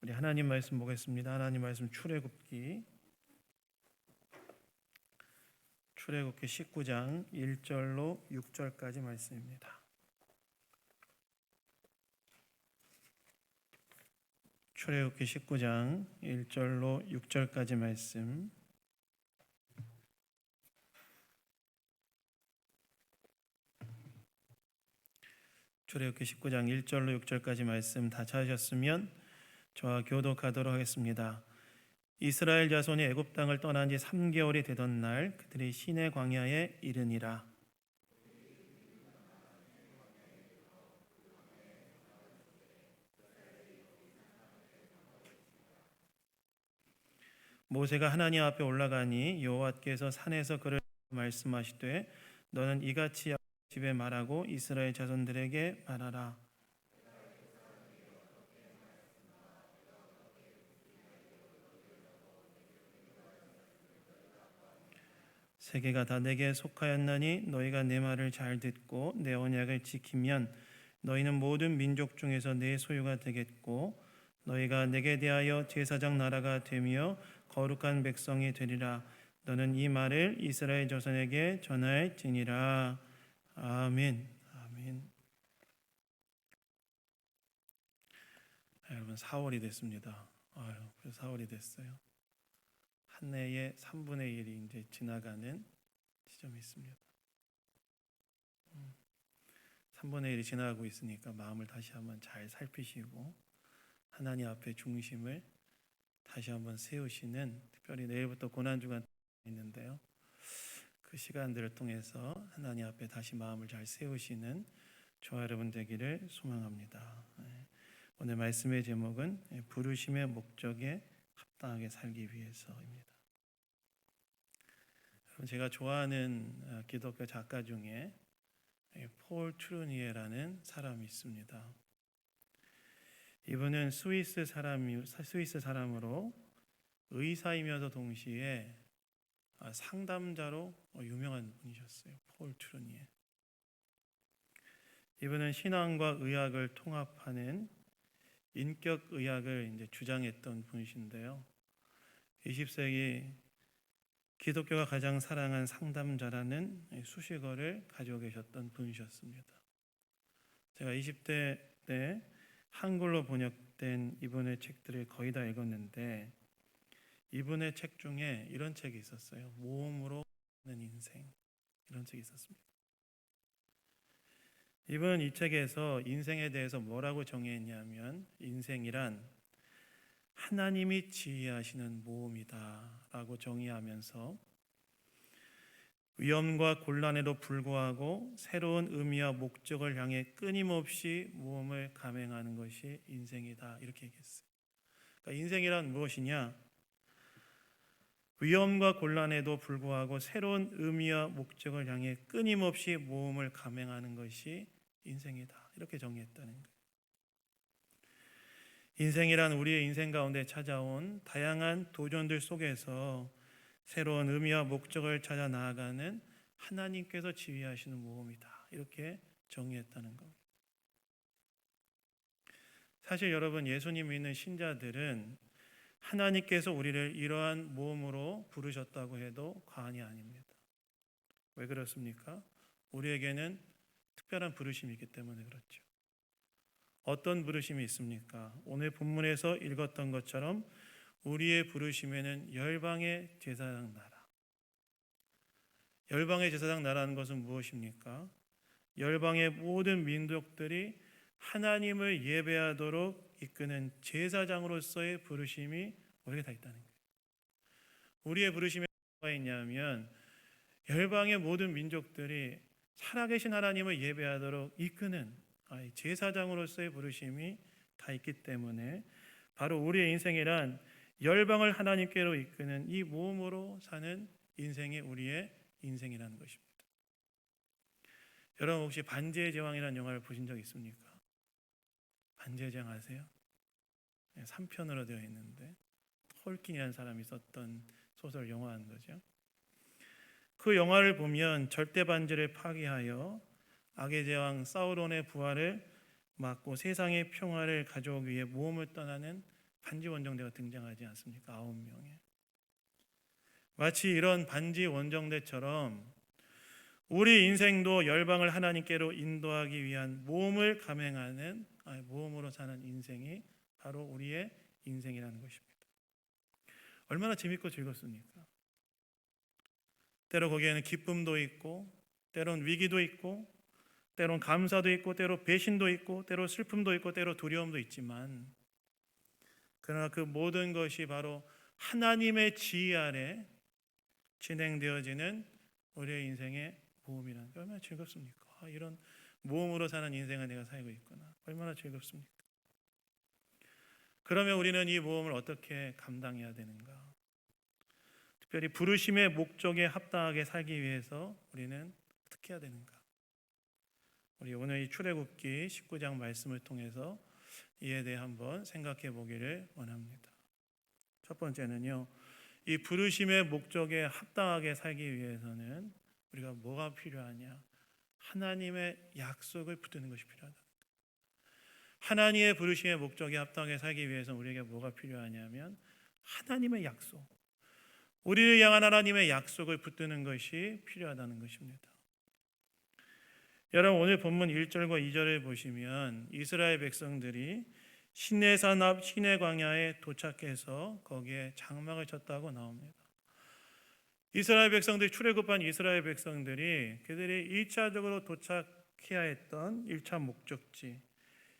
우리 하나님 말씀 보겠습니다. 하나님 말씀 출애굽기 19장 1절로 6절까지 말씀입니다. 출애굽기 19장 1절로 6절까지 말씀. 출애굽기 19장 1절로 6절까지 말씀 다 찾으셨으면 저와 교독하도록 하겠습니다. 이스라엘 자손이 애굽 땅을 떠난 지 3개월이 되던 날 그들이 시내 광야에 이르니라. 모세가 하나님 앞에 올라가니 여호와께서 산에서 그를 말씀하시되 너는 이같이 집에 말하고 이스라엘 자손들에게 말하라. 세계가 다 내게 속하였나니 너희가 내 말을 잘 듣고 내 언약을 지키면 너희는 모든 민족 중에서 내 소유가 되겠고 너희가 내게 대하여 제사장 나라가 되며 거룩한 백성이 되리라. 너는 이 말을 이스라엘 자손에게 전할지니라. 아멘. 아멘. 여러분 4월이 됐습니다. 벌써 4월이 됐어요. 한 해의 3분의 1이 이제 지나가는 시점이 있습니다. 3분의 1이 지나가고 있으니까 마음을 다시 한번 잘 살피시고 하나님 앞에 중심을 다시 한번 세우시는, 특별히 내일부터 고난주간 있는데요, 그 시간들을 통해서 하나님 앞에 다시 마음을 잘 세우시는 저와 여러분 되기를 소망합니다. 오늘 말씀의 제목은 부르심의 목적에 합당하게 살기 위해서입니다. 제가 좋아하는 기독교 작가 중에 폴 트루니에라는 사람이 있습니다. 이분은 스위스 사람으로 의사이면서 동시에 상담자로 유명한 분이셨어요. 폴 트루니에. 이분은 신앙과 의학을 통합하는 인격 의학을 이제 주장했던 분이신데요. 20세기 기독교가 가장 사랑한 상담자라는 수식어를 가지고 계셨던 분이셨습니다. 제가 20대 때 한글로 번역된 이분의 책들을 거의 다 읽었는데 이분의 책 중에 이런 책이 있었어요. 모험으로 사는 인생, 이런 책이 있었습니다. 이분은 이 책에서 인생에 대해서 뭐라고 정의했냐면 인생이란 하나님이 지휘하시는 모험이다 라고 정의하면서 위험과 곤란에도 불구하고 새로운 의미와 목적을 향해 끊임없이 모험을 감행하는 것이 인생이다, 이렇게 얘기했어요. 그러니까 인생이란 무엇이냐? 위험과 곤란에도 불구하고 새로운 의미와 목적을 향해 끊임없이 모험을 감행하는 것이 인생이다, 이렇게 정의했다는 거예요. 인생이란 우리의 인생 가운데 찾아온 다양한 도전들 속에서 새로운 의미와 목적을 찾아 나아가는 하나님께서 지휘하시는 모험이다, 이렇게 정의했다는 겁니다. 사실 여러분, 예수님 믿는 신자들은 하나님께서 우리를 이러한 모험으로 부르셨다고 해도 과언이 아닙니다. 왜 그렇습니까? 우리에게는 특별한 부르심이 있기 때문에 그렇죠. 어떤 부르심이 있습니까? 오늘 본문에서 읽었던 것처럼 우리의 부르심에는 열방의 제사장 나라. 열방의 제사장 나라는 것은 무엇입니까? 열방의 모든 민족들이 하나님을 예배하도록 이끄는 제사장으로서의 부르심이 우리에게 다 있다는 거예요. 우리의 부르심에 뭐가 있냐면 열방의 모든 민족들이 살아계신 하나님을 예배하도록 이끄는 제사장으로서의 부르심이 다 있기 때문에 바로 우리의 인생이란 열방을 하나님께로 이끄는 이 모험으로 사는 인생이 우리의 인생이라는 것입니다. 여러분 혹시 반지의 제왕이라는 영화를 보신 적 있습니까? 반지의 제왕 아세요? 3편으로 되어 있는데 톨킨이라는 사람이 썼던 소설 영화인 거죠. 그 영화를 보면 절대 반지를 파괴하여 악의 제왕 사우론의 부활을 막고 세상의 평화를 가져오기 위해 모험을 떠나는 반지 원정대가 등장하지 않습니까? 9명의. 마치 이런 반지 원정대처럼 우리 인생도 열방을 하나님께로 인도하기 위한 모험을 감행하는 모험으로 사는 인생이 바로 우리의 인생이라는 것입니다. 얼마나 재밌고 즐겁습니까? 때로 거기에는 기쁨도 있고, 때론 위기도 있고, 때론 감사도 있고, 때로 배신도 있고, 때로 슬픔도 있고, 때로 두려움도 있지만, 그러나 그 모든 것이 바로 하나님의 지휘 아래 진행되어지는 우리의 인생의 모험이라는 게 얼마나 즐겁습니까? 이런 모험으로 사는 인생을 내가 살고 있구나. 얼마나 즐겁습니까? 그러면 우리는 이 모험을 어떻게 감당해야 되는가? 특별히 부르심의 목적에 합당하게 살기 위해서 우리는 어떻게 해야 되는가? 우리 오늘 이 출애굽기 19장 말씀을 통해서 이에 대해 한번 생각해 보기를 원합니다. 첫 번째는요, 이 부르심의 목적에 합당하게 살기 위해서는 우리가 뭐가 필요하냐? 하나님의 약속을 붙드는 것이 필요하다. 하나님의 부르심의 목적에 합당하게 살기 위해서 우리에게 뭐가 필요하냐면 하나님의 약속, 우리를 향한 하나님의 약속을 붙드는 것이 필요하다는 것입니다. 여러분, 오늘 본문 1절과 2절을 보시면 이스라엘 백성들이 시내산 앞 시내 광야에 도착해서 거기에 장막을 쳤다고 나옵니다. 이스라엘 백성들이 출애굽한 이스라엘 백성들이 그들이 1차적으로 도착해야 했던 1차 목적지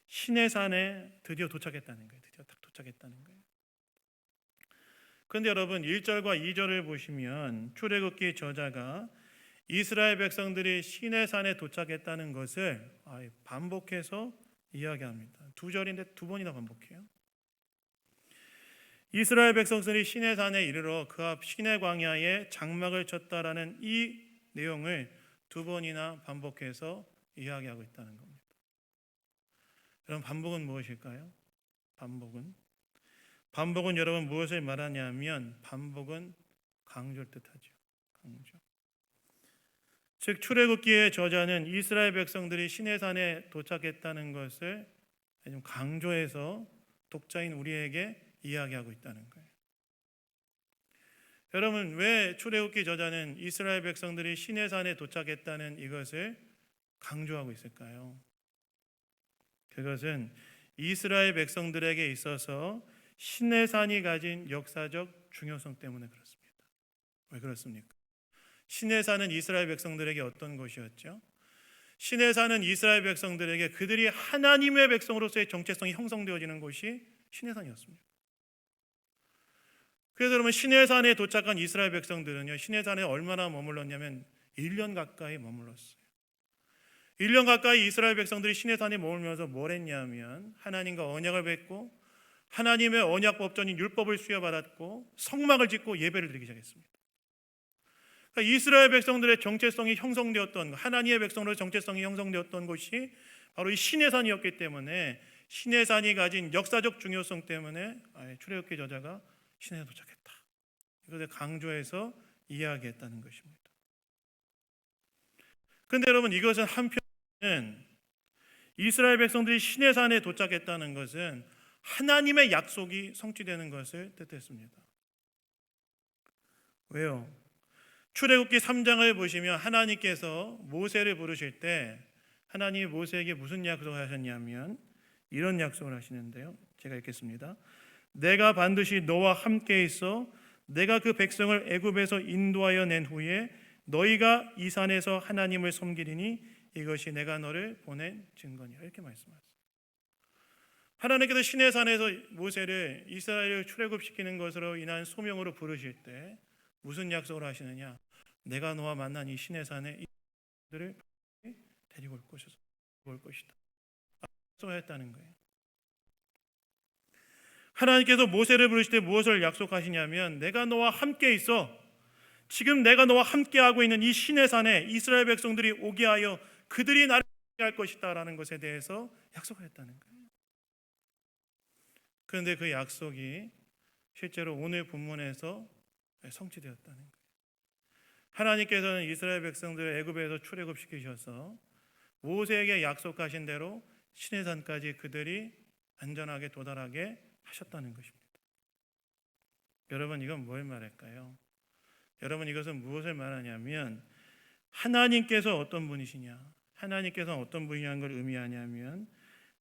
시내산에 드디어 도착했다는 거예요. 드디어 딱 도착했다는 거예요. 그런데 여러분 1절과 2절을 보시면 출애굽기 저자가 이스라엘 백성들이 시내산에 도착했다는 것을 반복해서 이야기합니다. 2절인데 2번이나 반복해요. 이스라엘 백성들이 시내산에 이르러 그 앞 시내 광야에 장막을 쳤다라는 이 내용을 2번이나 반복해서 이야기하고 있다는 겁니다. 여러분, 반복은 무엇일까요? 반복은 여러분 무엇을 말하냐면 반복은 강조를 뜻하죠. 강조. 즉 출애굽기의 저자는 이스라엘 백성들이 시내산에 도착했다는 것을 좀 강조해서 독자인 우리에게 이야기하고 있다는 거예요. 여러분, 왜 출애굽기 저자는 이스라엘 백성들이 시내산에 도착했다는 이것을 강조하고 있을까요? 그것은 이스라엘 백성들에게 있어서 시내산이 가진 역사적 중요성 때문에 그렇습니다. 왜 그렇습니까? 시내산은 이스라엘 백성들에게 어떤 곳이었죠? 시내산은 이스라엘 백성들에게 그들이 하나님의 백성으로서의 정체성이 형성되어지는 곳이 시내산이었습니다. 그래서 여러분 시내산에 도착한 이스라엘 백성들은요, 시내산에 얼마나 머물렀냐면 1년 가까이 머물렀어요. 1년 가까이 이스라엘 백성들이 시내산에 머물면서 뭘 했냐면 하나님과 언약을 맺고 하나님의 언약 법전인 율법을 수여받았고 성막을 짓고 예배를 드리기 시작했습니다. 그러니까 이스라엘 백성들의 정체성이 형성되었던, 하나님의 백성으로 정체성이 형성되었던 곳이 바로 이 시내산이었기 때문에 시내산이 가진 역사적 중요성 때문에 출애굽기 저자가 시내에 도착했다, 이것을 강조해서 이야기했다는 것입니다. 그런데 여러분, 이것은 한편은 이스라엘 백성들이 시내산에 도착했다는 것은 하나님의 약속이 성취되는 것을 뜻했습니다. 왜요? 출애굽기 3장을 보시면 하나님께서 모세를 부르실 때 하나님이 모세에게 무슨 약속을 하셨냐면 이런 약속을 하시는데요, 제가 읽겠습니다. 내가 반드시 너와 함께 있어 내가 그 백성을 애굽에서 인도하여 낸 후에 너희가 이 산에서 하나님을 섬기리니 이것이 내가 너를 보낸 증거니라, 이렇게 말씀하셨어요. 하나님께서 시내산에서 모세를 이스라엘을 출애굽시키는 것으로 인한 소명으로 부르실 때 무슨 약속을 하시느냐? 내가 너와 만난 이 시내산에 이들을 데리고 올 것이다, 약속하였다는 거예요. 하나님께서 모세를 부르실 때 무엇을 약속하시냐면 내가 너와 함께 있어, 지금 내가 너와 함께하고 있는 이 시내산에 이스라엘 백성들이 오게 하여 그들이 나를 할 것이다 라는 것에 대해서 약속하였다는 거예요. 그런데 그 약속이 실제로 오늘 본문에서 성취되었다는 거예요. 하나님께서는 이스라엘 백성들을 애굽에서 출애굽시키셔서 모세에게 약속하신 대로 시내산까지 그들이 안전하게 도달하게 하셨다는 것입니다. 여러분, 이건 뭘 말할까요? 여러분, 이것은 무엇을 말하냐면 하나님께서 어떤 분이시냐, 하나님께서 어떤 분이냐는 걸 의미하냐면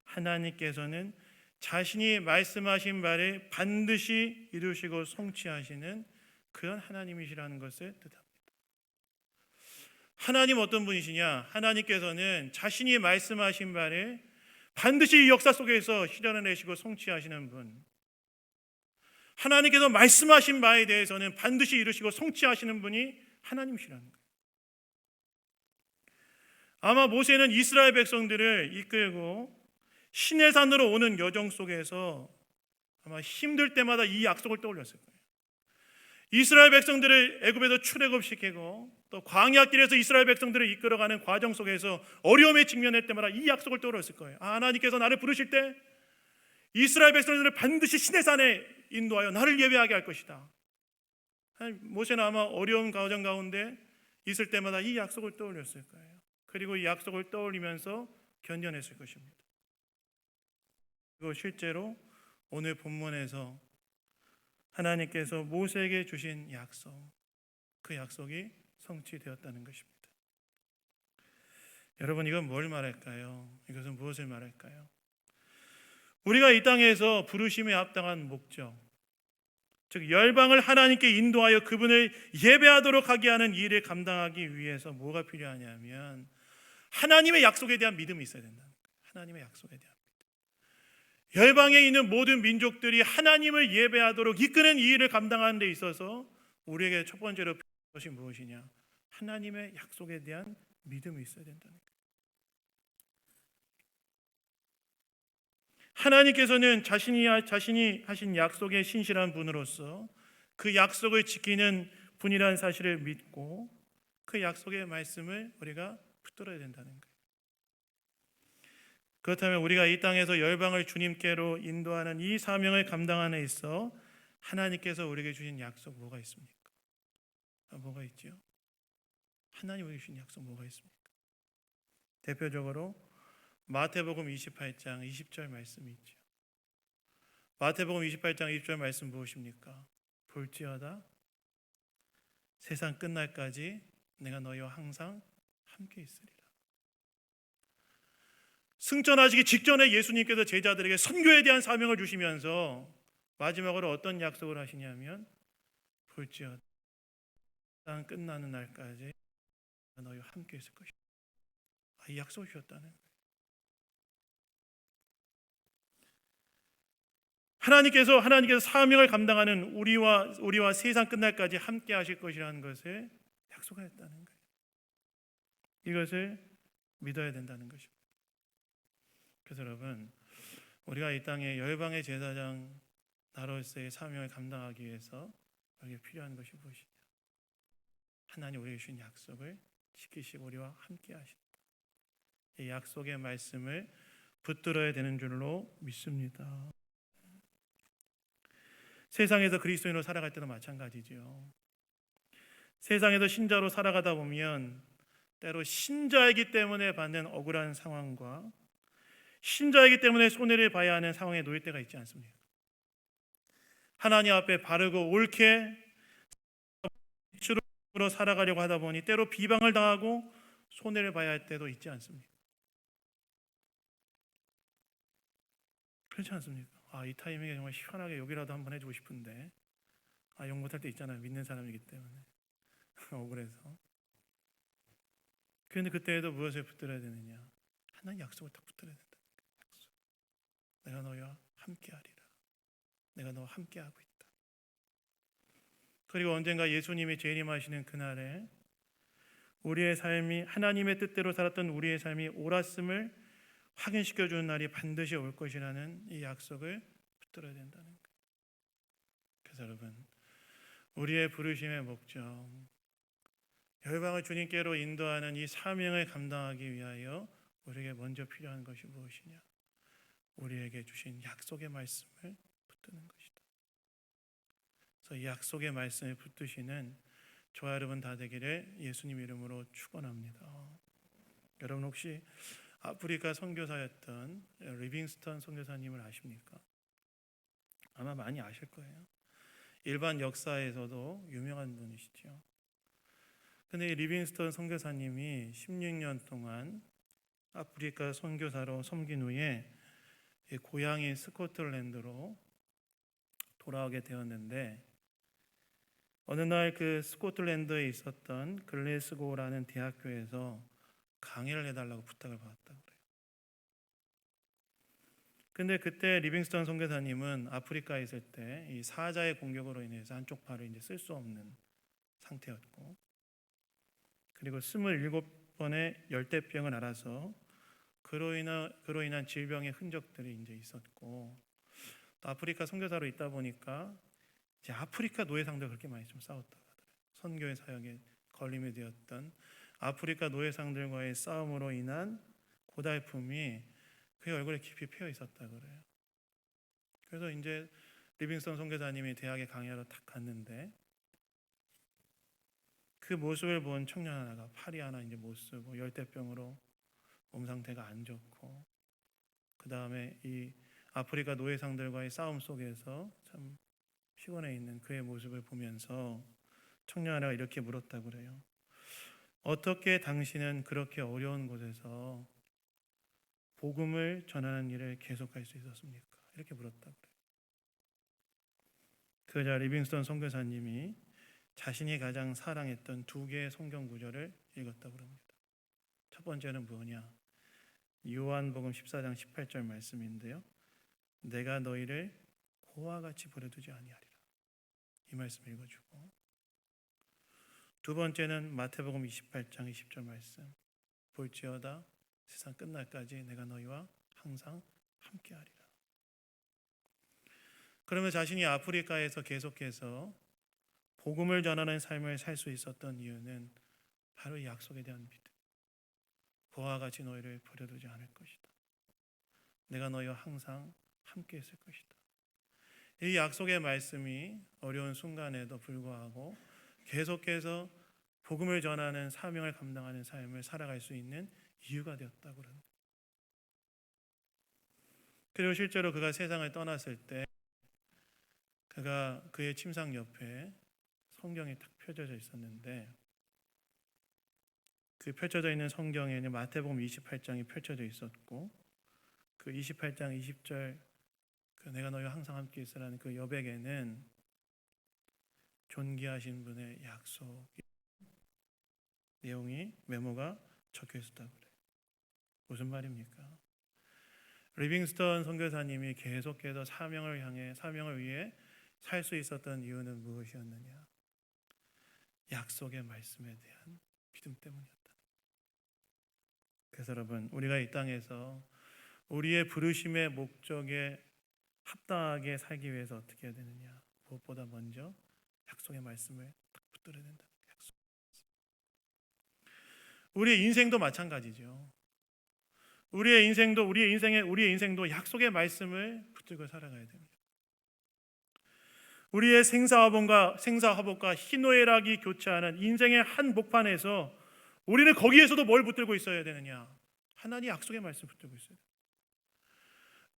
하나님께서는 자신이 말씀하신 바를 반드시 이루시고 성취하시는 그런 하나님이시라는 것을 뜻합니다. 하나님 어떤 분이시냐? 하나님께서는 자신이 말씀하신 바를 반드시 이 역사 속에서 실현해내시고 성취하시는 분. 하나님께서 말씀하신 바에 대해서는 반드시 이루시고 성취하시는 분이 하나님이시라는 거예요. 아마 모세는 이스라엘 백성들을 이끌고 시내산으로 오는 여정 속에서 아마 힘들 때마다 이 약속을 떠올렸을 거예요. 이스라엘 백성들을 애굽에서 출애굽시키고 또 광야길에서 이스라엘 백성들을 이끌어가는 과정 속에서 어려움에 직면할 때마다 이 약속을 떠올렸을 거예요. 하나님께서 나를 부르실 때 이스라엘 백성들을 반드시 시내산에 인도하여 나를 예배하게 할 것이다. 모세는 아마 어려운 과정 가운데 있을 때마다 이 약속을 떠올렸을 거예요. 그리고 이 약속을 떠올리면서 견뎌냈을 것입니다. 그리고 실제로 오늘 본문에서 하나님께서 모세에게 주신 약속, 그 약속이 성취되었다는 것입니다. 여러분, 이건 뭘 말할까요? 이것은 무엇을 말할까요? 우리가 이 땅에서 부르심에 합당한 목적, 즉 열방을 하나님께 인도하여 그분을 예배하도록 하게 하는 일을 감당하기 위해서 뭐가 필요하냐면 하나님의 약속에 대한 믿음이 있어야 된다. 하나님의 약속에 대한 믿음. 열방에 있는 모든 민족들이 하나님을 예배하도록 이끄는 이 일을 감당하는 데 있어서 우리에게 첫 번째로 필요한 것이 무엇이냐? 하나님의 약속에 대한 믿음이 있어야 된다는 거예요. 하나님께서는 자신이 하신 약속에 신실한 분으로서 그 약속을 지키는 분이라는 사실을 믿고 그 약속의 말씀을 우리가 붙들어야 된다는 거예요. 그렇다면 우리가 이 땅에서 열방을 주님께로 인도하는 이 사명을 감당하는 데 있어 하나님께서 우리에게 주신 약속 뭐가 있습니까? 뭐가 있죠? 하나님 우리에게 주신 약속 뭐가 있습니까? 대표적으로 마태복음 28장 20절 말씀이 있죠. 마태복음 28장 20절 말씀 무엇입니까? 볼지어다 세상 끝날까지 내가 너희와 항상 함께 있으리라. 승천하시기 직전에 예수님께서 제자들에게 선교에 대한 사명을 주시면서 마지막으로 어떤 약속을 하시냐면 볼지어다 세상 끝나는 날까지 너희와 함께 있을 것이다. 이 약속을 주셨다는 거예요. 하나님께서 사명을 감당하는 우리와 세상 끝날까지 함께 하실 것이라는 것을 약속하셨다는 거예요. 이것을 믿어야 된다는 것입니다. 그래서 여러분, 우리가 이 땅에 열방의 제사장 나로서의 사명을 감당하기 위해서 우리에게 필요한 것이 무엇이냐? 하나님 우리에게 주신 약속을 지키시고 우리와 함께 하신다. 이 약속의 말씀을 붙들어야 되는 줄로 믿습니다. 세상에서 그리스도인으로 살아갈 때도 마찬가지죠. 세상에서 신자로 살아가다 보면 때로 신자이기 때문에 받는 억울한 상황과 신자이기 때문에 손해를 봐야 하는 상황에 놓일 때가 있지 않습니까? 하나님 앞에 바르고 옳게 빛으로 살아가려고 하다 보니 때로 비방을 당하고 손해를 봐야 할 때도 있지 않습니까? 그렇지 않습니까? 이 타이밍에 정말 시원하게 욕이라도 한번 해주고 싶은데 욕 못할 때 있잖아요. 믿는 사람이기 때문에 억울해서. 그런데 그때에도 무엇을 붙들어야 되느냐? 하나님 약속을 딱 붙들어야 된다. 약속. 내가 너희와 함께하리라. 내가 너와 함께하고 있다. 그리고 언젠가 예수님이 재림하시는 그날에 우리의 삶이 하나님의 뜻대로 살았던 우리의 삶이 옳았음을 확인시켜주는 날이 반드시 올 것이라는 이 약속을 붙들어야 된다는 거예요. 그래서 여러분, 우리의 부르심의 목적, 열방을 주님께로 인도하는 이 사명을 감당하기 위하여 우리에게 먼저 필요한 것이 무엇이냐? 우리에게 주신 약속의 말씀을 붙드는 것이다. 그래서 이 약속의 말씀을 붙드시는 저와 여러분 다 되기를 예수님 이름으로 축원합니다. 여러분 혹시 아프리카 선교사였던 리빙스턴 선교사님을 아십니까? 아마 많이 아실 거예요. 일반 역사에서도 유명한 분이시죠. 근데 이 리빙스턴 선교사님이 16년 동안 아프리카 선교사로 섬긴 후에 고향인 스코틀랜드로 돌아오게 되었는데, 어느 날 그 스코틀랜드에 있었던 글래스고라는 대학교에서 강의를 해달라고 부탁을 받았다고 그래요. 근데 그때 리빙스턴 선교사님은 아프리카에 있을 때 이 사자의 공격으로 인해서 한쪽 팔을 이제 쓸 수 없는 상태였고, 그리고 27번의 열대병을 앓아서 그로 인한 질병의 흔적들이 이제 있었고, 또 아프리카 선교사로 있다 보니까 이제 아프리카 노예상들 그렇게 많이 좀 싸웠다고 하더라고요. 선교의 사역에 걸림이 되었던 아프리카 노예상들과의 싸움으로 인한 고달픔이 그의 얼굴에 깊이 피어 있었다고 그래요. 그래서 이제 리빙스턴 선교사님이 대학에 강의하러 딱 갔는데, 그 모습을 본 청년 하나가 팔이 하나 이제 못 쓰고 열대병으로 몸 상태가 안 좋고, 그 다음에 이 아프리카 노예상들과의 싸움 속에서 참 피곤해 있는 그의 모습을 보면서 청년 하나가 이렇게 물었다고 그래요. 어떻게 당신은 그렇게 어려운 곳에서 복음을 전하는 일을 계속할 수 있었습니까? 이렇게 물었다고 그래요. 그자 리빙스턴 선교사님이 자신이 가장 사랑했던 두 개의 성경 구절을 읽었다고 합니다. 첫 번째는 뭐냐? 요한복음 14장 18절 말씀인데요. 내가 너희를 고와 같이 버려두지 아니하리라. 이 말씀 읽어주고, 두 번째는 마태복음 28장 20절 말씀. 볼지어다 세상 끝날까지 내가 너희와 항상 함께하리라. 그러면 자신이 아프리카에서 계속해서 복음을 전하는 삶을 살 수 있었던 이유는 바로 이 약속에 대한 믿음. 고와 같이 너희를 버려두지 않을 것이다. 내가 너희와 항상 함께 있을 것이다. 이 약속의 말씀이 어려운 순간에도 불구하고 계속해서 복음을 전하는 사명을 감당하는 삶을 살아갈 수 있는 이유가 되었다고 합니다. 그리고 실제로 그가 세상을 떠났을 때 그의 침상 옆에 성경이 딱 펴져져 있었는데, 그 펼쳐져 있는 성경에는 마태복음 28장이 펼쳐져 있었고, 그 28장 20절 내가 너희와 항상 함께 있으라는 그 여백에는 존귀하신 분의 약속 내용이 메모가 적혀 있었다고 그래요. 무슨 말입니까? 리빙스턴 선교사님이 계속해서 사명을 위해 살 수 있었던 이유는 무엇이었느냐? 약속의 말씀에 대한 믿음 때문이었다. 그래서 여러분, 우리가 이 땅에서 우리의 부르심의 목적에 합당하게 살기 위해서 어떻게 해야 되느냐? 무엇보다 먼저 약속의 말씀을 딱 붙들어야 된다. 우리의 인생도 마찬가지죠. 우리의 인생도 약속의 말씀을 붙들고 살아가야 됩니다. 우리의 생사화복과 희노애락이 교차하는 인생의 한 목판에서 우리는 거기에서도 뭘 붙들고 있어야 되느냐? 하나님 약속의 말씀 붙들고 있어야 돼요.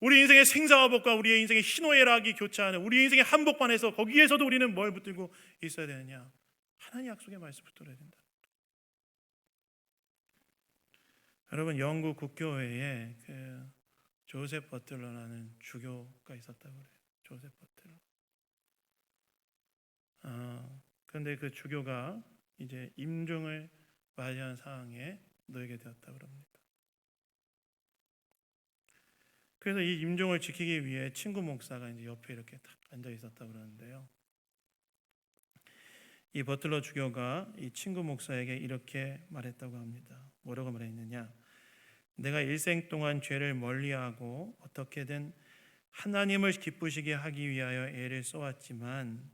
우리 인생의 생사화복과 우리의 인생의 희노애락이 교차하는 우리 인생의 한복판에서 거기에서도 우리는 뭘 붙들고 있어야 되느냐? 하나님 약속의 말씀 붙들어야 된다. 여러분, 영국 국교회에 조셉 버틀러라는 주교가 있었다고 그래요. 조셉 버틀러. 그런데 그 주교가 이제 임종을 맞이한 상황에 놓이게 되었다고 합니다. 그래서 이 임종을 지키기 위해 친구 목사가 이제 옆에 이렇게 딱 앉아 있었다고 그러는데요. 이 버틀러 주교가 이 친구 목사에게 이렇게 말했다고 합니다. 뭐라고 말했느냐? 내가 일생 동안 죄를 멀리하고 어떻게든 하나님을 기쁘시게 하기 위하여 애를 써왔지만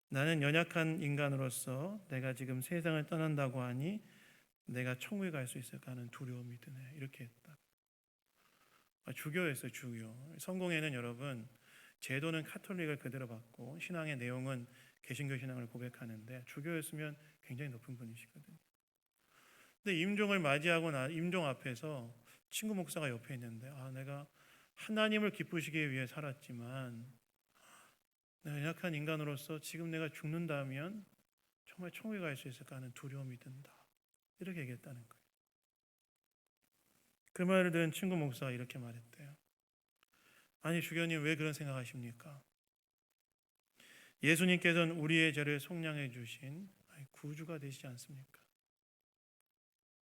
나는 연약한 인간으로서 내가 지금 세상을 떠난다고 하니 내가 천국에 갈 수 있을까 하는 두려움이 드네. 이렇게 했다. 주교였어요. 주교. 성공회는 여러분, 제도는 카톨릭을 그대로 받고 신앙의 내용은 개신교 신앙을 고백하는데, 주교였으면 굉장히 높은 분이시거든요. 근데 임종을 맞이하고 임종 앞에서 친구 목사가 옆에 있는데, 내가 하나님을 기쁘시기 위해 살았지만 내가 연약한 인간으로서 지금 내가 죽는다면 정말 천국에 갈 수 있을까 하는 두려움이 든다. 이렇게 얘기했다는 거예요. 그 말을 들은 친구 목사가 이렇게 말했대요. 아니 주교님 왜 그런 생각하십니까? 예수님께서는 우리의 죄를 속량해 주신 구주가 되시지 않습니까?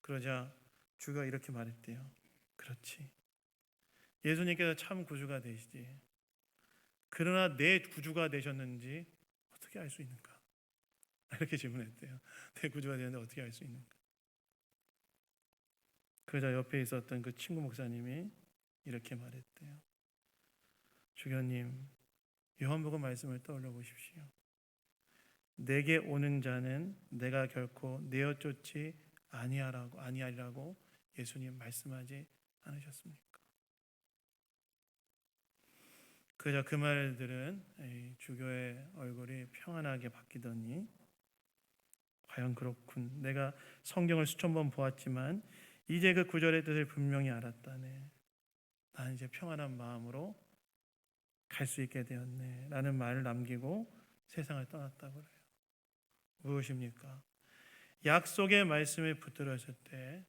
그러자 주가 이렇게 말했대요. 그렇지. 예수님께서 참 구주가 되시지. 그러나 내 구주가 되셨는지 어떻게 알 수 있는가? 이렇게 질문했대요. 내 구주가 되는데 어떻게 알 수 있는가? 그러자 옆에 있었던 그 친구 목사님이 이렇게 말했대요. 주교님, 요한복음 말씀을 떠올려 보십시오. 내게 오는 자는 내가 결코 내어 쫓지 아니하리라고 예수님 말씀하지 않으셨습니까? 그러자 그 말을 들은 주교의 얼굴이 평안하게 바뀌더니 과연 그렇군. 내가 성경을 수천 번 보았지만 이제 그 구절의 뜻을 분명히 알았다네. 나는 이제 평안한 마음으로 갈 수 있게 되었네 라는 말을 남기고 세상을 떠났다고 그래요. 무엇입니까? 약속의 말씀을 붙들었을 때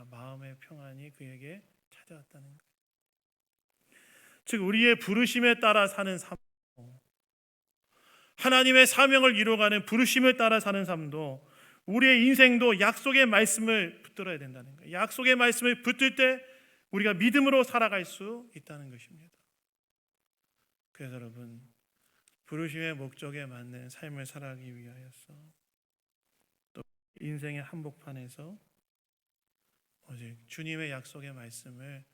마음의 평안이 그에게 찾아왔다는 거예요. 즉 우리의 부르심에 따라 사는 삶, 하나님의 사명을 이루어가는 부르심을 따라 사는 삶도 우리의 인생도 약속의 말씀을 붙들어야 된다는 거예요. 약속의 말씀을 붙들 때 우리가 믿음으로 살아갈 수 있다는 것입니다. 그래서 여러분, 부르심의 목적에 맞는 삶을 살아가기 위하여서 또 인생의 한복판에서 오직 주님의 약속의 말씀을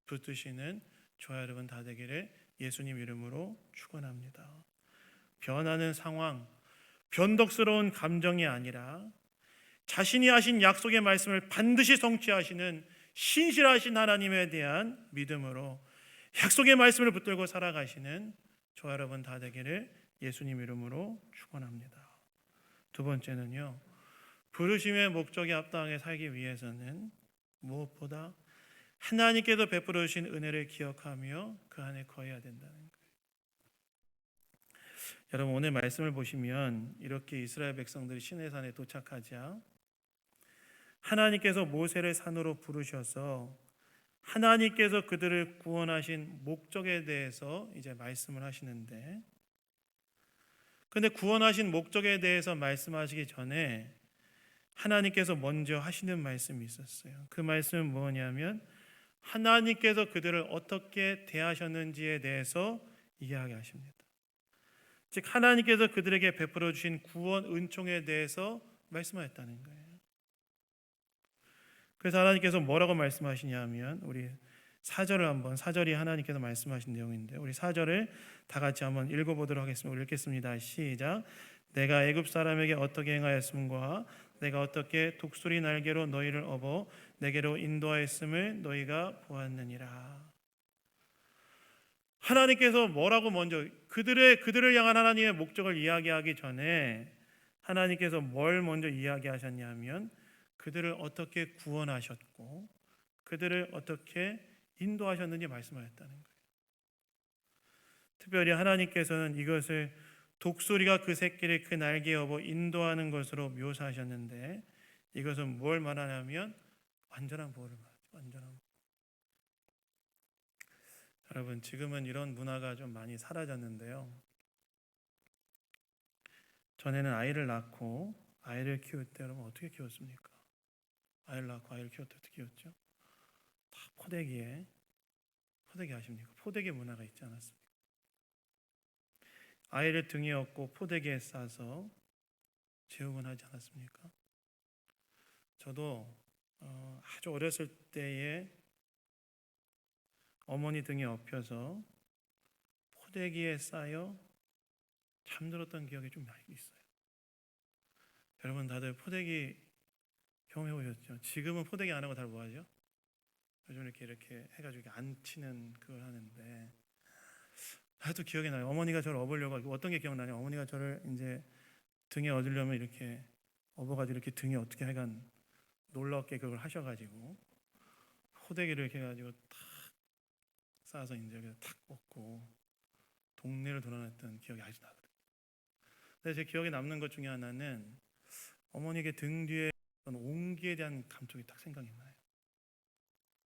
붙드시는 저와 여러분 다 되기를 예수님 이름으로 축원합니다. 변하는 상황, 변덕스러운 감정이 아니라 자신이 하신 약속의 말씀을 반드시 성취하시는 신실하신 하나님에 대한 믿음으로 약속의 말씀을 붙들고 살아가시는 저와 여러분 다 되기를 예수님 이름으로 축원합니다. 두 번째는요, 부르심의 목적에 합당하게 살기 위해서는 무엇보다 하나님께서 베풀어 주신 은혜를 기억하며 그 안에 거해야 된다는 거예요. 여러분 오늘 말씀을 보시면 이렇게 이스라엘 백성들이 시내산에 도착하자 하나님께서 모세를 산으로 부르셔서 하나님께서 그들을 구원하신 목적에 대해서 이제 말씀을 하시는데, 근데 구원하신 목적에 대해서 말씀하시기 전에 하나님께서 먼저 하시는 말씀이 있었어요. 그 말씀은 뭐냐면 하나님께서 그들을 어떻게 대하셨는지에 대해서 이야기하십니다. 즉 하나님께서 그들에게 베풀어 주신 구원 은총에 대해서 말씀하셨다는 거예요. 그래서 하나님께서 뭐라고 말씀하시냐면 우리 4절이 하나님께서 말씀하신 내용인데 우리 4절을 다 같이 한번 읽어보도록 하겠습니다. 우리 읽겠습니다. 시작. 내가 애굽 사람에게 어떻게 행하였음과 내가 어떻게 독수리 날개로 너희를 업어 내게로 인도하였음을 너희가 보았느니라. 하나님께서 뭐라고 먼저 그들을 향한 하나님의 목적을 이야기하기 전에 하나님께서 뭘 먼저 이야기하셨냐면 그들을 어떻게 구원하셨고 그들을 어떻게 인도하셨는지 말씀하셨다는 거예요. 특별히 하나님께서는 이것을 독수리가 그 새끼를 그 날개에 업어 인도하는 것으로 묘사하셨는데 이것은 뭘 말하냐면 완전한 보호를 말하죠. 완전한 보호. 여러분 지금은 이런 문화가 좀 많이 사라졌는데요. 전에는 아이를 낳고 아이를 키울 때 여러분 어떻게 키웠습니까? 아이를 낳고 아이를 키울 때 어떻게 키웠죠? 다 포대기 아십니까? 포대기 문화가 있지 않았습니까? 아이를 등에 업고 포대기에 싸서 재우곤 하지 않았습니까? 저도 아주 어렸을 때에 어머니 등에 업혀서 포대기에 쌓여 잠들었던 기억이 좀 있어요. 여러분 다들 포대기 경험해 보셨죠? 지금은 포대기 안 하고 다들 뭐 하죠? 요즘 이렇게 해가지고 앉히는 그걸 하는데 아직도 기억이 나요. 어머니가 저를 업으려고 하고 어떤 게 기억나냐? 어머니가 저를 이제 등에 얻으려면 이렇게 업어가지고 이렇게 등에 어떻게 하여간 놀랍게 그걸 하셔가지고 포대기를 이렇게 해가지고 탁 싸서 이제 여기다 탁 꽂고 동네를 돌아다녔던 기억이 아직도 나거든요. 근데 제 기억에 남는 것 중에 하나는 어머니에게 등 뒤에 어떤 온기에 대한 감촉이 딱 생각이 나요.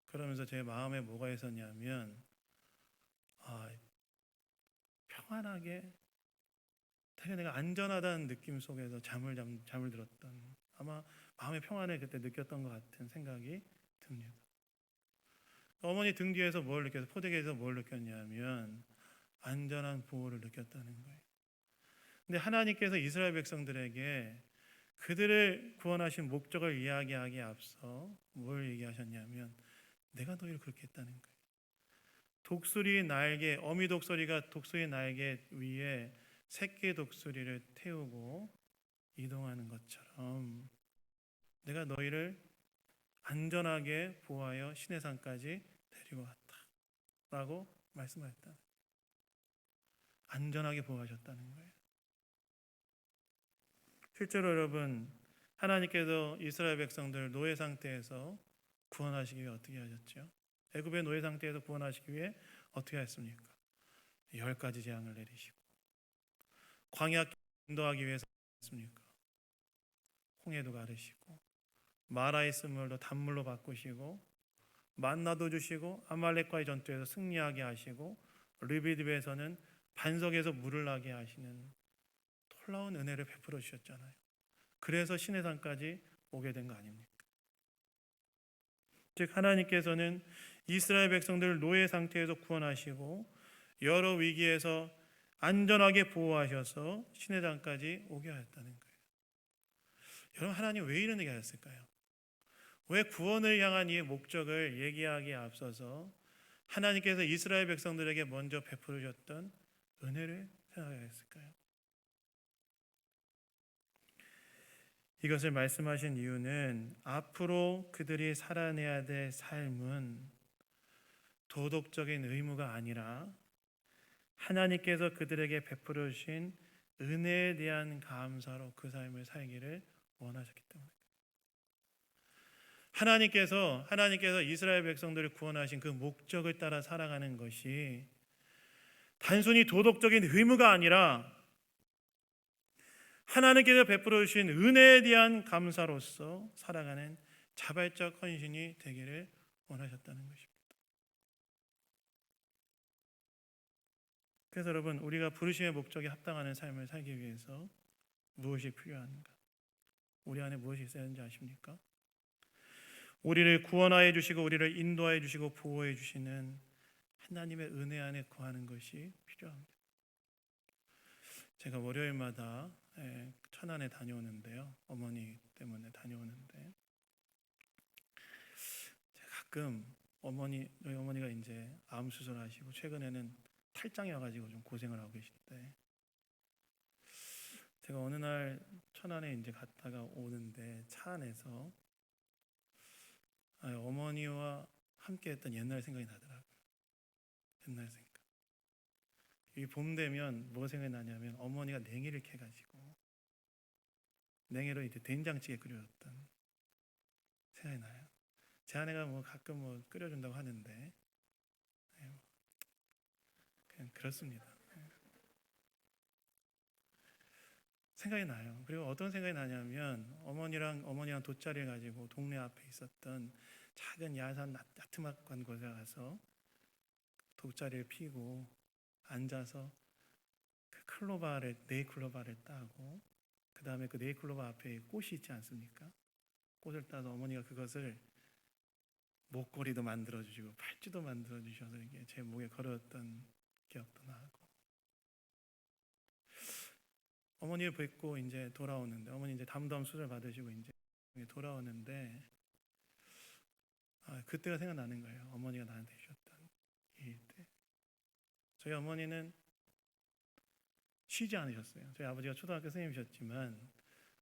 그러면서 제 마음에 뭐가 있었냐면 아, 평안하게 되게 내가 안전하다는 느낌 속에서 잠을 들었던, 아마 마음의 평안을 그때 느꼈던 것 같은 생각이 듭니다. 어머니 등 뒤에서 뭘 느껴서, 포대기에서 뭘 느꼈냐면 안전한 보호를 느꼈다는 거예요. 근데 하나님께서 이스라엘 백성들에게 그들을 구원하신 목적을 이야기하기에 앞서 뭘 얘기하셨냐면 내가 너희를 그렇게 했다는 거예요. 독수리 날개, 어미 독수리가 독수리 날개 위에 새끼 독수리를 태우고 이동하는 것처럼 내가 너희를 안전하게 보호하여 시내산까지 데리고 왔다라고 말씀하셨다. 안전하게 보호하셨다는 거예요. 실제로 여러분, 하나님께서 이스라엘 백성들 노예 상태에서 구원하시기 위해 어떻게 하셨죠? 애굽의 노예 상태에서 구원하시기 위해 어떻게 했습니까? 10가지 재앙을 내리시고, 광야 인도하기 위해서 했습니까? 홍해도 가르시고, 마라의 쓴물도 단물로 바꾸시고, 만나도 주시고, 아말렉과의 전투에서 승리하게 하시고, 르비딤에서는 반석에서 물을 나게 하시는 놀라운 은혜를 베풀어 주셨잖아요. 그래서 시내산까지 오게 된 거 아닙니까? 즉 하나님께서는 이스라엘 백성들을 노예 상태에서 구원하시고 여러 위기에서 안전하게 보호하셔서 시내산까지 오게 하였다는 거예요. 여러분, 하나님 왜 이런 얘기 하셨을까요? 왜 구원을 향한 이 목적을 얘기하기에 앞서서 하나님께서 이스라엘 백성들에게 먼저 베풀어 주셨던 은혜를 생각했을까요? 이것을 말씀하신 이유는 앞으로 그들이 살아내야 될 삶은 도덕적인 의무가 아니라 하나님께서 그들에게 베풀어 주신 은혜에 대한 감사로 그 삶을 살기를 원하셨기 때문에, 하나님께서 이스라엘 백성들을 구원하신 그 목적을 따라 살아가는 것이 단순히 도덕적인 의무가 아니라 하나님께서 베풀어 주신 은혜에 대한 감사로서 살아가는 자발적 헌신이 되기를 원하셨다는 것입니다. 그래서 여러분, 우리가 부르심의 목적에 합당하는 삶을 살기 위해서 무엇이 필요한가? 우리 안에 무엇이 있어야 하는지 아십니까? 우리를 구원하여 주시고 우리를 인도하여 주시고 보호해 주시는 하나님의 은혜 안에 거하는 것이 필요합니다. 제가 월요일마다 천안에 다녀오는데요. 어머니 때문에 다녀오는데 제가 가끔 저희 어머니가 이제 암 수술하시고 최근에는 탈장이어가지고 좀 고생을 하고 계신데, 제가 어느 날 천안에 이제 갔다가 오는데 차 안에서 어머니와 함께했던 옛날 생각이 나더라고요. 옛날 생각. 이 봄 되면 뭐가 생각이 나냐면 어머니가 냉이를 캐가지고 냉이로 이제 된장찌개 끓여줬던 생각이 나요. 제 아내가 뭐 가끔 뭐 끓여준다고 하는데 그냥 그렇습니다. 생각이 나요. 그리고 어떤 생각이 나냐면 어머니랑 돗자리를 가지고 동네 앞에 있었던 작은 야산 나트막한 곳에 가서 돗자리를 피고 앉아서 그 네이클로바를 따고, 그 다음에 그 네이클로바 앞에 꽃이 있지 않습니까? 꽃을 따서 어머니가 그것을 목걸이도 만들어 주시고 팔찌도 만들어 주셔서 이게 제 목에 걸었던 기억도 나고, 어머니를 뵙고 이제 돌아오는데, 어머니 이제 담담 수술 받으시고 이제 돌아오는데 그때가 생각나는 거예요. 어머니가 나한테 주셨던 이 때. 저희 어머니는 쉬지 않으셨어요. 저희 아버지가 초등학교 선생님이셨지만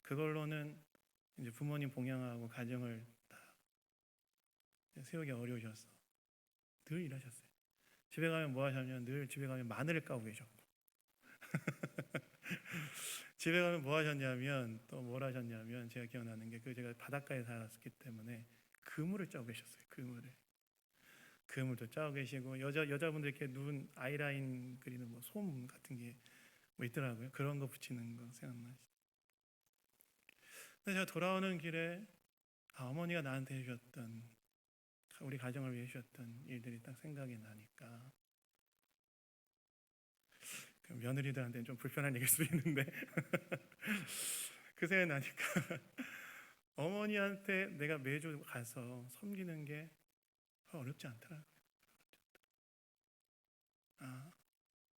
그걸로는 이제 부모님 봉양하고 가정을 다 세우기 어려우셔서 늘 일하셨어요. 집에 가면 뭐 하셨냐면 늘 집에 가면 마늘을 까고 계셨고 집에 가면 뭐 하셨냐면 또 뭘 하셨냐면 제가 기억나는 게 제가 바닷가에 살았기 때문에 그물을 짜고 계셨어요. 그물도 짜고 계시고 여자분들 이렇게 눈 아이라인 그리는 뭐 솜 같은 게 뭐 있더라고요. 그런 거 붙이는 거 생각나시죠? 근데 제가 돌아오는 길에 어머니가 나한테 해주셨던, 우리 가정을 위해 해주셨던 일들이 딱 생각이 나니까, 그 며느리들한테는 좀 불편한 얘기일 수도 있는데 그 생각이 나니까 어머니한테 내가 매주 가서 섬기는 게 어렵지 않더라고요.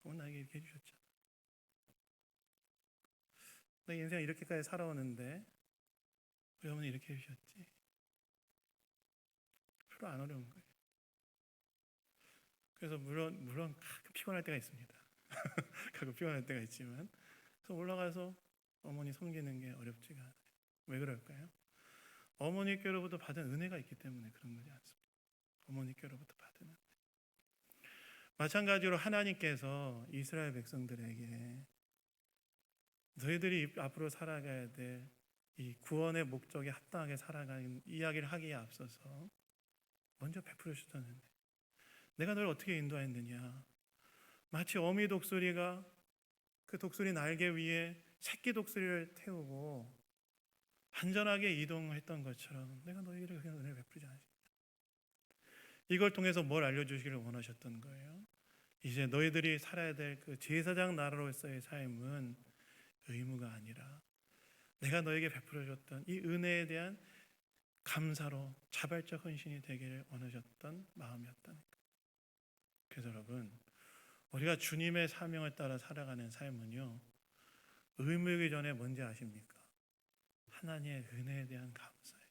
어머니 나에게 이렇게 해주셨잖아. 내 인생 이렇게까지 살아오는데 우리 어머니 이렇게 해주셨지. 별로 안 어려운 거예요. 그래서 물론 가끔 피곤할 때가 있습니다. 가끔 피곤할 때가 있지만, 그래서 올라가서 어머니 섬기는 게 어렵지가 않아요. 왜 그럴까요? 어머니께로부터 받은 은혜가 있기 때문에 그런 거지 않습니까? 어머니께로부터 받은 은혜. 마찬가지로 하나님께서 이스라엘 백성들에게 너희들이 앞으로 살아가야 될 이 구원의 목적에 합당하게 살아가는 이야기를 하기에 앞서서 먼저 베풀어 주셨는데, 내가 너를 어떻게 인도했느냐? 마치 어미 독수리가 그 독수리 날개 위에 새끼 독수리를 태우고 안전하게 이동했던 것처럼 내가 너희에게 그냥 은혜를 베풀지 않았습니다. 이걸 통해서 뭘 알려주시기를 원하셨던 거예요? 이제 너희들이 살아야 될 그 제사장 나라로서의 삶은 의무가 아니라 내가 너에게 베풀어 줬던 이 은혜에 대한 감사로 자발적 헌신이 되기를 원하셨던 마음이었다는 거예요. 그래서 여러분, 우리가 주님의 사명을 따라 살아가는 삶은요, 의무이기 전에 뭔지 아십니까? 하나님의 은혜에 대한 감사예요.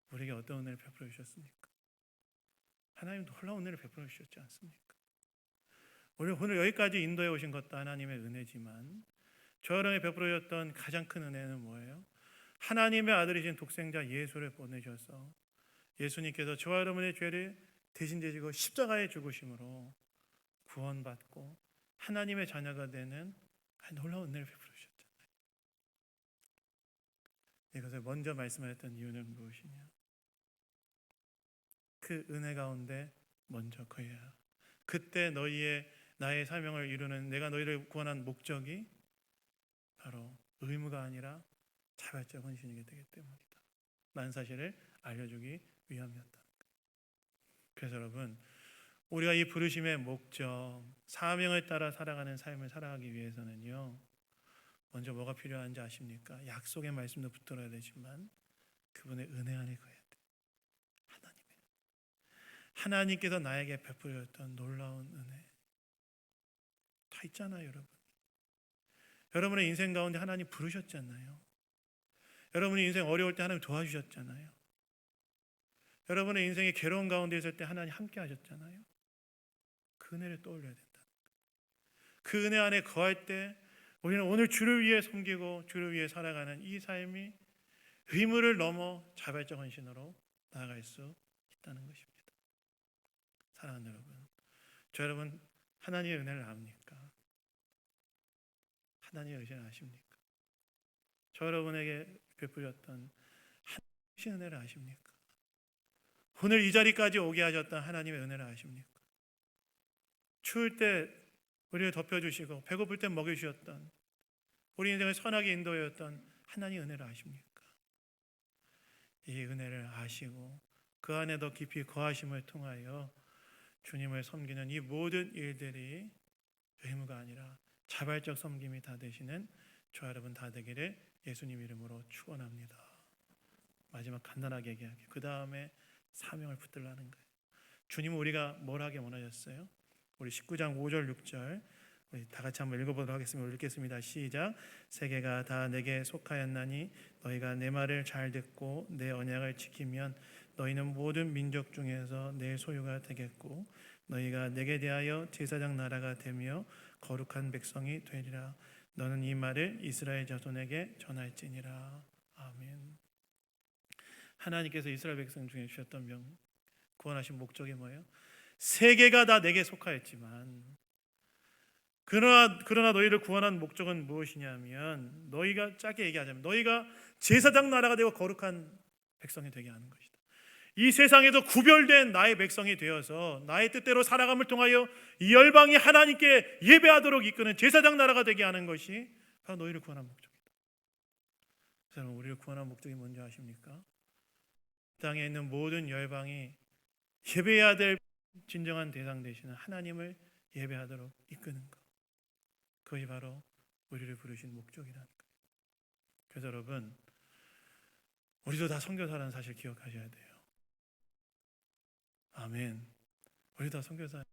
우리에게 어떤 은혜를 베풀어 주셨습니까? 하나님 놀라운 은혜를 베풀어 주셨지 않습니까? 우리 오늘 여기까지 인도해 오신 것도 하나님의 은혜지만, 저 여러분에 베풀어 주셨던 가장 큰 은혜는 뭐예요? 하나님의 아들이신 독생자 예수를 보내셔서 예수님께서 저와 여러분의 죄를 대신 지시고 십자가에 죽으심으로 구원받고 하나님의 자녀가 되는 놀라운 은혜를 베풀어 주셨잖아요. 이것을 먼저 말씀하셨던 이유는 무엇이냐? 그 은혜 가운데 먼저 거해야, 그때 나의 사명을 이루는, 내가 너희를 구원한 목적이 바로 의무가 아니라 자발적 헌신이게 되기 때문이다 라는 사실을 알려주기 위함이었다. 그래서 여러분, 우리가 이 부르심의 목적, 사명을 따라 살아가는 삶을 살아가기 위해서는요, 먼저 뭐가 필요한지 아십니까? 약속의 말씀도 붙들어야 되지만 그분의 은혜 안에 거해야 돼요. 하나님께서 나에게 베풀었던 놀라운 은혜 다 있잖아요. 여러분의 인생 가운데 하나님 부르셨잖아요. 여러분의 인생 어려울 때 하나님 도와주셨잖아요. 여러분의 인생이 괴로운 가운데 있을 때 하나님 함께 하셨잖아요. 그 은혜를 떠올려야 된다. 그 은혜 안에 거할 때 우리는 오늘 주를 위해 섬기고 주를 위해 살아가는 이 삶이 의무를 넘어 자발적 헌신으로 나아갈 수 있다는 것입니다. 사랑하는 여러분, 저 여러분 하나님의 은혜를 압니까? 하나님의 은혜를 아십니까? 저 여러분에게 베풀렸던 하나님의 은혜를 아십니까? 오늘 이 자리까지 오게 하셨던 하나님의 은혜를 아십니까? 추울 때 우리를 덮여주시고 배고플 때 먹여주셨던, 우리 인생을 선하게 인도하였던 하나님의 은혜를 아십니까? 이 은혜를 아시고 그 안에 더 깊이 거하심을 통하여 주님을 섬기는 이 모든 일들이 의무가 아니라 자발적 섬김이 다 되시는 저 여러분 다 되기를 예수님 이름으로 축원합니다. 마지막 간단하게 얘기할게요. 그 다음에 사명을 붙들라는 거예요. 주님은 우리가 뭘 하게 원하셨어요? 우리 19장 5절 6절 우리 다 같이 한번 읽어보도록 하겠습니다. 읽겠습니다. 시작. 세계가 다 내게 속하였나니 너희가 내 말을 잘 듣고 내 언약을 지키면 너희는 모든 민족 중에서 내 소유가 되겠고 너희가 내게 대하여 제사장 나라가 되며 거룩한 백성이 되리라. 너는 이 말을 이스라엘 자손에게 전할지니라. 아멘. 하나님께서 이스라엘 백성 중에 주셨던 구원하신 목적이 뭐예요? 세계가 다 내게 속하였지만 그러나 너희를 구원한 목적은 무엇이냐면, 너희가 짧게 얘기하자면 너희가 제사장 나라가 되고 거룩한 백성이 되게 하는 것이다. 이 세상에도 구별된 나의 백성이 되어서 나의 뜻대로 살아감을 통하여 이 열방이 하나님께 예배하도록 이끄는 제사장 나라가 되게 하는 것이 바로 너희를 구원한 목적이다. 여러분, 우리를 구원한 목적이 뭔지 아십니까? 땅에 있는 모든 열방이 예배해야 될 진정한 대상 되시는 하나님을 예배하도록 이끄는 것, 그것이 바로 우리를 부르신 목적이라는 거예요. 그래서 여러분, 우리도 다 선교사라는 사실 기억하셔야 돼요. 아멘. 우리 다 선교사,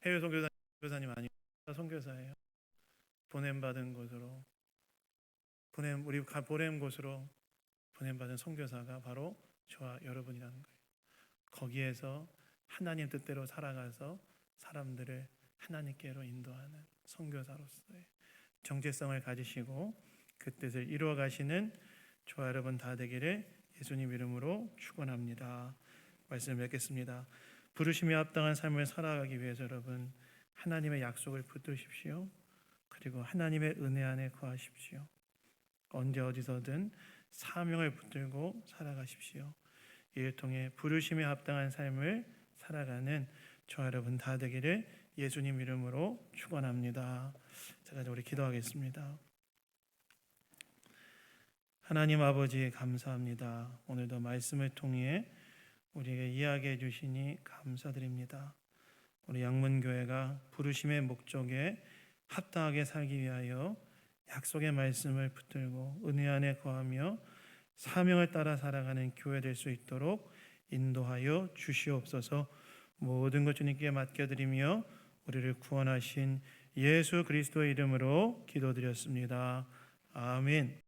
해외 선교사님 아니고 다 선교사예요. 보냄 받은 곳으로 우리 보냄 곳으로 보냄 받은 선교사가 바로 저와 여러분이라는 거예요. 거기에서 하나님 뜻대로 살아가서 사람들을 하나님께로 인도하는 선교사로서의 정체성을 가지시고 그 뜻을 이루어 가시는 저와 여러분 다 되기를 예수님 이름으로 축원합니다. 말씀을 맺겠습니다. 부르심에 합당한 삶을 살아가기 위해서 여러분 하나님의 약속을 붙드십시오. 그리고 하나님의 은혜 안에 거하십시오. 언제 어디서든 사명을 붙들고 살아가십시오. 이를 통해 부르심에 합당한 삶을 살아가는 저와 여러분 다 되기를 예수님 이름으로 축원합니다. 자, 우리 기도하겠습니다. 하나님 아버지 감사합니다. 오늘도 말씀을 통해 우리에게 이야기해 주시니 감사드립니다. 우리 양문교회가 부르심의 목적에 합당하게 살기 위하여 약속의 말씀을 붙들고 은혜 안에 거하며 사명을 따라 살아가는 교회 될 수 있도록 인도하여 주시옵소서. 모든 것 주님께 맡겨드리며 우리를 구원하신 예수 그리스도의 이름으로 기도드렸습니다. 아멘.